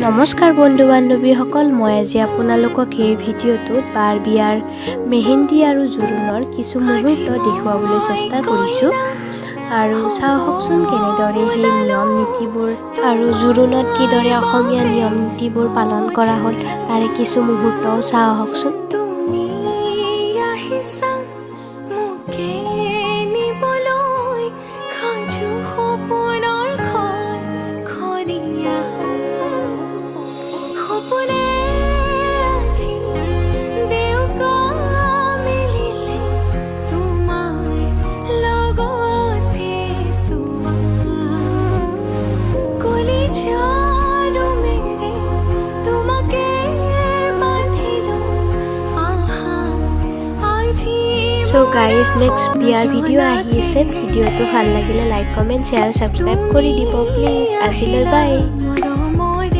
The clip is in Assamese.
নমস্কাৰ বন্ধু বান্ধৱীসকল, মই আজি আপোনালোকক এই ভিডিঅ'টোত বাৰ বিয়াৰ মেহেন্দি আৰু জোৰোণৰ কিছু মুহূৰ্ত দেখুৱাবলৈ চেষ্টা কৰিছোঁ। আৰু চাওকচোন কেনেদৰে সেই নিয়ম নীতিবোৰ আৰু জোৰোণত কিদৰে অসমীয়া নিয়ম নীতিবোৰ পালন কৰা হ'ল তাৰে কিছু মুহূৰ্তও চাওকচোন। So guys, next biar video ahi ase, video to ভাল লাগিলে লাইক কমেন্ট শেয়াৰ সাবস্ক্ৰাইব কৰি দিব প্লিজ। আজিলৈ বাই।